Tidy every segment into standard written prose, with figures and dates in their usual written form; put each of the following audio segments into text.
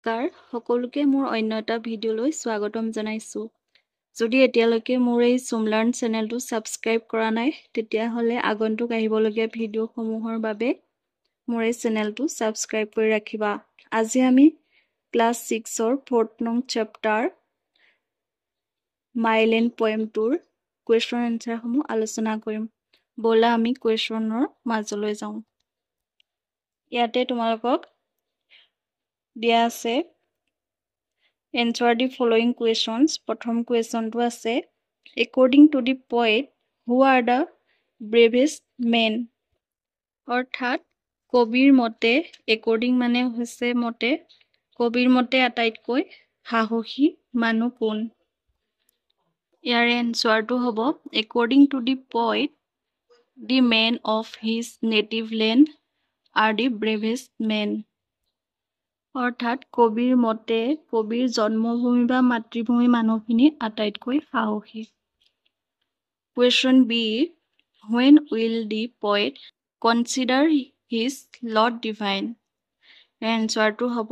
কাৰ সকলোকে মোৰ অন্য এটা ভিডিঅ'লৈ স্বাগতম জনাইছোঁ। যদি এতিয়ালৈকে মোৰ এই চুমলাৰ্ণ চেনেলটো ছাবস্ক্ৰাইব কৰা নাই তেতিয়াহ'লে আগন্তুক আহিবলগীয়া ভিডিঅ'সমূহৰ বাবে মোৰ এই চেনেলটো ছাবস্ক্ৰাইব কৰি ৰাখিবা। আজি আমি ক্লাছ 6ৰ 4th নং চেপ্টাৰ মাইলেণ্ড পয়েমটোৰ কুৱেশ্যন এনচাৰসমূহ আলোচনা কৰিম। ব'লা আমি কুৱেশ্যনৰ মাজলৈ যাওঁ। ইয়াতে তোমালোকক দিয়া আছে Answer the following questions. প্ৰথম কুৱেশ্যনটো আছে According to the poet, who are the bravest men? অৰ্থাৎ কবিৰ মতে, according মানে হৈছে মতে, কবিৰ মতে আটাইতকৈ সাহসী মানুহ কোন? ইয়াৰে এনচাৰটো হ'ব According to the poet, the men of his native land are the bravest men. অৰ্থাৎ কবিৰ মতে কবিৰ জন্মভূমি বা মাতৃভূমি মানুহখিনি আটাইতকৈ সাহসী। Question B. When will the poet consider his lot divine? এনচাৰটো হ'ব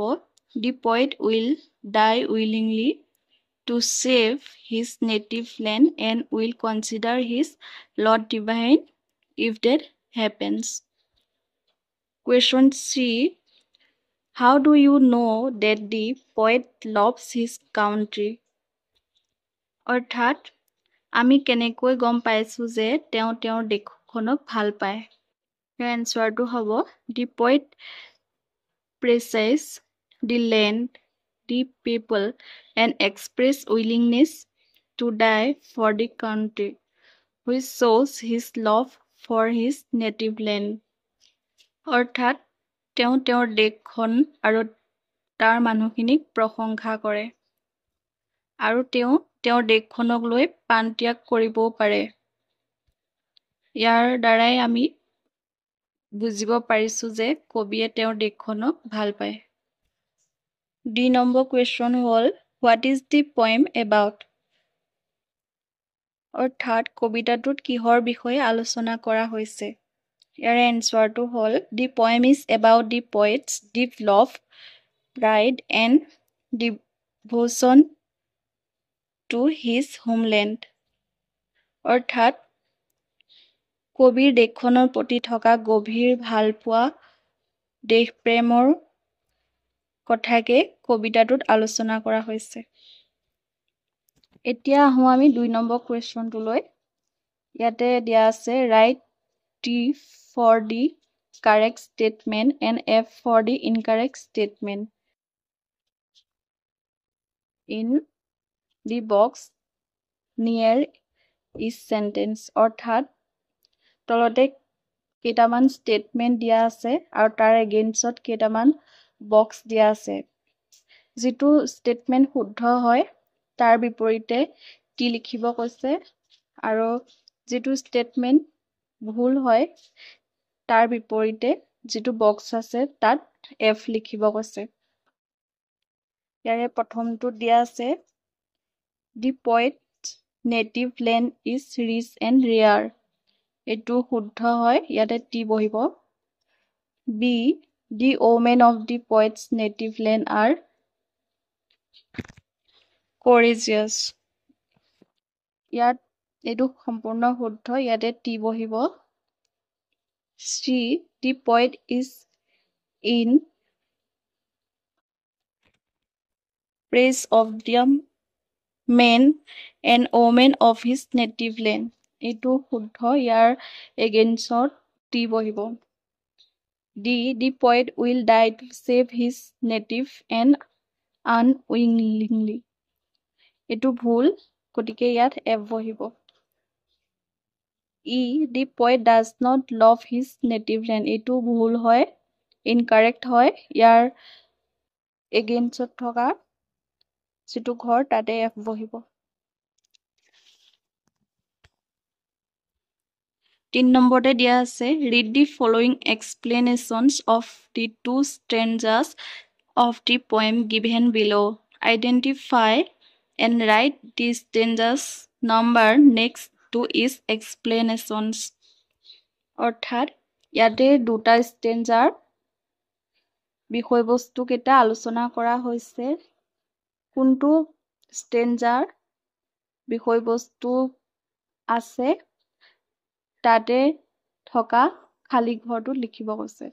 The poet will die willingly to save his native land and will consider his lot divine if that happens. Question C. How do you know that the poet loves his country? অৰ্থাৎ আমি কেনেকৈ গম পাইছোঁ যে তেওঁ তেওঁৰ দেশখনক ভাল পায়? ইয়াৰ এনচাৰটো হ'ব The poet praises the land, the people, and express willingness to die for the country, which shows his love for his native land. অৰ্থাৎ তেওঁ তেওঁৰ দেশখন আৰু তাৰ মানুহখিনিক প্ৰশংসা কৰে আৰু তেওঁ তেওঁৰ দেশখনক লৈ প্ৰাণ ত্যাগ কৰিবও পাৰে। ইয়াৰ দ্বাৰাই আমি বুজিব পাৰিছোঁ যে কবিয়ে তেওঁৰ দেশখনক ভাল পায়। D নম্বৰ কুৱেশ্যন হ'ল What is the poem about? অৰ্থাৎ কবিতাটোত কিহৰ বিষয়ে আলোচনা কৰা হৈছে? ইয়াৰে এনচাৰটো হ'ল The poem is about the poet's deep love, pride and devotion to his homeland. অৰ্থাৎ কবিৰ দেশখনৰ প্ৰতি থকা গভীৰ ভালপোৱা দেশপ্ৰেমৰ কথাকে কবিতাটোত আলোচনা কৰা হৈছে। এতিয়া আহোঁ আমি 2 নম্বৰ কুৱেশ্যনটোলৈ। ইয়াতে দিয়া আছে Write T for the correct statement and F for the incorrect statement in the box near each sentence. অৰ্থাৎ তলতে কেইটামান ষ্টেটমেণ্ট দিয়া আছে আৰু তাৰ এগেইনষ্টত কেইটামান বক্স দিয়া আছে। যিটো ষ্টেটমেণ্ট শুদ্ধ হয় তাৰ বিপৰীতে টি লিখিব কৈছে আৰু যিটো ষ্টেটমেণ্ট ভুল হয় তাৰ বিপৰীতে যিটো বক্স আছে তাত F লিখিব কৈছে। ইয়াৰে প্ৰথমটো দিয়া আছে The poet's native land is rich and rare. এইটো শুদ্ধ হয়, ইয়াতে টি বহিব। B. The women of the poet's native land are courageous. ইয়াত এইটো সম্পূৰ্ণ শুদ্ধ, ইয়াতে টি বহিব। C. The poet is in praise of the men and women of his native land. এইটো শুদ্ধ, ইয়াৰ এগেইনষ্টত টি বহিব। D. The poet will die to save his native and unwillingly. এইটো ভুল, গতিকে ইয়াত F বহিব। E. The poet does not love his native land. এইটো ভুল হয়, ইনকাৰেক্ট হয়, ইয়াৰ এগেইনষ্টত থকা যিটো ঘৰ তাতে F বহিব। 3 নম্বৰতে দিয়া আছে Read the following explanations of the 2 stanzas of the poem given below. Identify and write the stanzas number next to each explanations. অৰ্থাৎ ইয়াতে দুটা ষ্টেঞ্জাৰ বিষয়বস্তু কেইটা আলোচনা কৰা হৈছে কোনটো ষ্টেঞ্জাৰ বিষয়বস্তু আছে তাতে থকা খালি ঘৰটো লিখিব কৈছে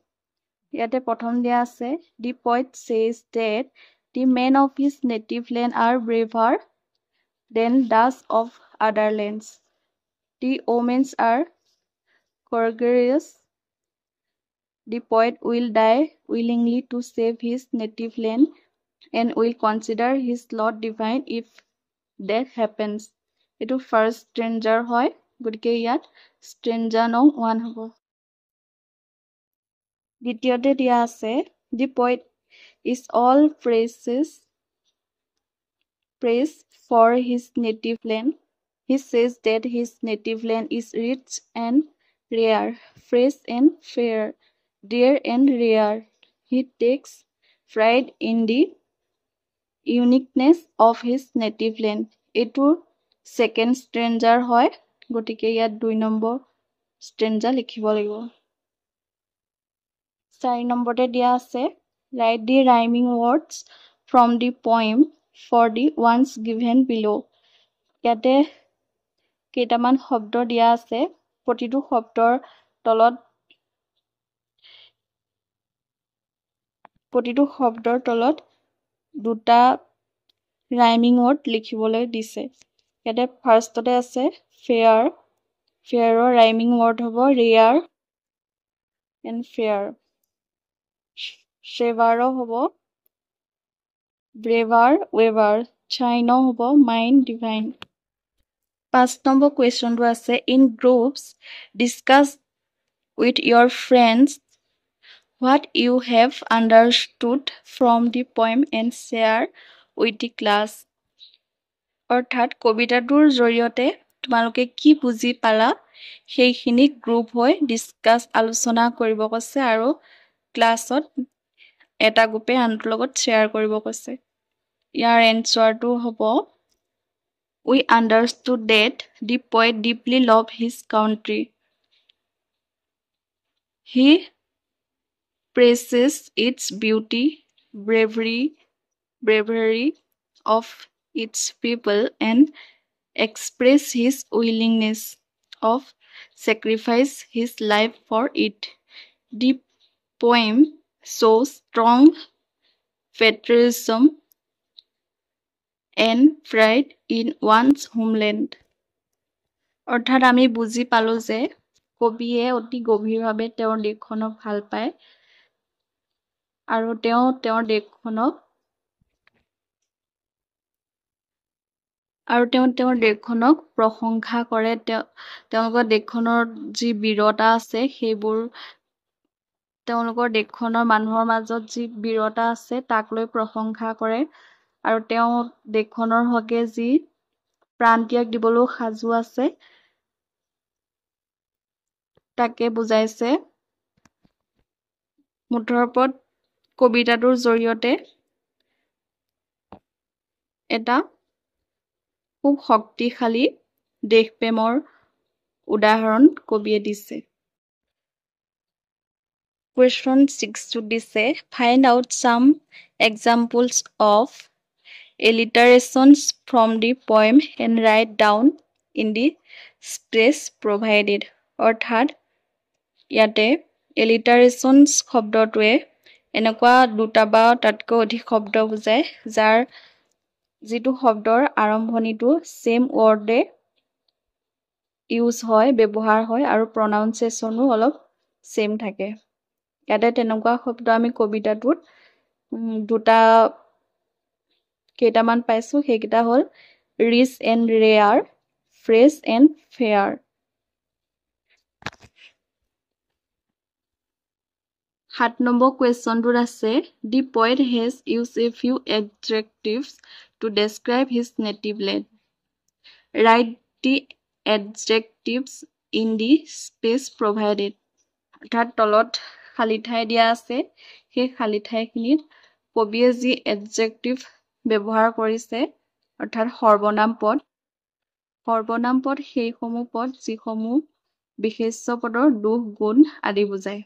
ইয়াতে প্ৰথম দিয়া আছে the poet says that the men of his native land are braver than those of other lands the women are courageous the poet will die willingly to save his native land and will consider his lot divine if that happens এটো first stranger হয় গতিকে ইয়াত stranger নং 1 হ'ব দ্বিতীয়তে দিয়া আছে the poet is all praise for his native land he says that his native land is rich and rare fresh and fair dear and rare he takes pride in the uniqueness of his native land এটো second stranger হয় গতিকে ইয়াত 2 number stranger লিখিব লাগিব 4 নম্বৰতে দিয়া আছে write the rhyming words from the poem for the ones given below ইয়াতে কেইটামান শব্দ দিয়া আছে প্ৰতিটো শব্দৰ তলত দুটা rhyming word লিখিবলৈ দিছে ইয়াতে ফাৰ্ষ্টতে আছে fairৰ rhyming word হ'ব rare and fair Shevaro hobo braver weaver Chino hobo mind divine 5 number question to ase in groups discuss with your friends what you have understood from the poem and share with the class অৰ্থাৎ কবিতাটোৰ জৰিয়তে তোমালোকে কি বুজি পালা সেইখিনি group হৈ discuss আলোচনা কৰিব কৈছে আৰু ক্লাছত এটা গ্ৰুপে আনটোৰ লগত শেয়াৰ কৰিব কৈছে ইয়াৰ এনসাৰটো হ'ব we understood that the poet deeply loved his country he praises its beauty bravery of its people and express his willingness of sacrifice his life for it the poem shows strong patriotism and pride in one's homeland অৰ্থাৎ আমি বুজি পালো যে কবিয়ে অতি গভীৰভাৱে তেওঁৰ দেশখনক ভাল পায় আৰু তেওঁৰ দেশখনক প্ৰশংসা কৰে তেওঁলোকৰ দেশখনৰ যি বীৰতা আছে সেইবোৰ তেওঁলোকৰ দেশখনৰ মানুহৰ মাজত যি বীৰতা আছে তাক লৈ প্ৰশংসা কৰে আৰু তেওঁ দেশখনৰ হকে যি প্ৰাণত্যাগ দিবলৈ সাজু আছে তাকে বুজাইছে মুঠৰপত কবিতাটোৰ জৰিয়তে এটা খুব শক্তিশালী দেশপ্ৰেমৰ উদাহৰণ কবিয়ে দিছে Question 6 to দিছে find out some examples of alliterations from the poem and write down in the space provided অৰ্থাৎ ইয়াতে alliterations শব্দটোৱে এনেকুৱা দুটা বা তাতকৈ অধিক শব্দ বুজায় যাৰ যিটো শব্দৰ আৰম্ভণিটো সেম ৱৰ্ডে ইউজ হয় ব্যৱহাৰ হয় আৰু প্ৰনাউন্সিয়েচনো অলপ সেম থাকে ইয়াতে তেনেকুৱা শব্দ আমি কবিতাটোত দুটা কেইটামান পাইছো সেইকেইটা হ'ল rich and rare fresh and fair 7 number কুৱেশ্যনটোত আছে the poet has used a few adjectives to describe his native land write the adjectives in the space provided অৰ্থাৎ তলত খালি ঠাই দিয়া আছে সেই খালি ঠাইখিনিত কবিয়ে যি adjective ব্যৱহাৰ কৰিছে অৰ্থাৎ সৰ্বনাম পদ সেইসমূহ পদ যিসমূহ বিশেষ্য পদৰ দুখ গুণ আদি বুজায়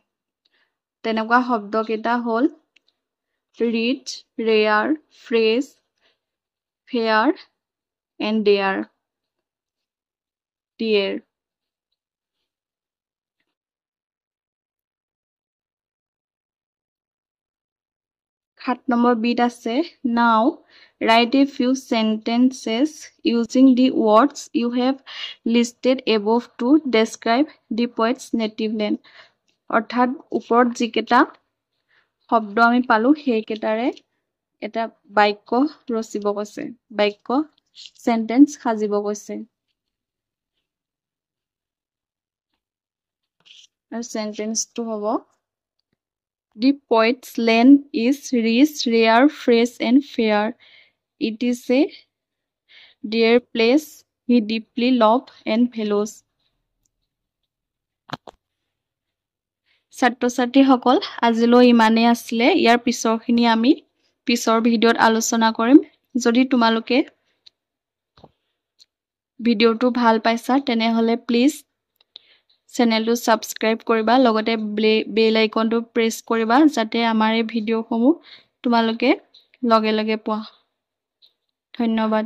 তেনেকুৱা শব্দ কেইটা হ'ল rich, rare, fresh, fair, and dare. Dear. 7 নম্বৰ বিট আছে. Now, write a few sentences using the words you have listed above to describe the poet's native land. অৰ্থাৎ ওপৰত যিকেইটা শব্দ আমি পালো সেইকেইটাৰে এটা বাক্য ৰচিব কৈছে. বাক্য সেন্টেন্স সাজিব কৈছে. আৰু সেন্টেন্সটো হ'ব The poet's land is rich, rare, fresh, and fair. It is a dear place he deeply loves and values. ছাত্ৰ-ছাত্ৰীসকল আজিলৈ ইমানেই আছিলে. ইয়াৰ পিছৰখিনি আমি পিছৰ ভিডিঅ'ত আলোচনা কৰিম. যদি তোমালোকে ভিডিঅ'টো ভাল পাইছা তেনেহ'লে প্লিজ চেনেলটো সাবস্ক্ৰাইব কৰিবা, লগতে বেল আইকনটো প্ৰেছ কৰিবা যাতে আমাৰ এই ভিডিঅ'সমূহ তোমালোকে লগে লগে পোৱা. ধন্যবাদ.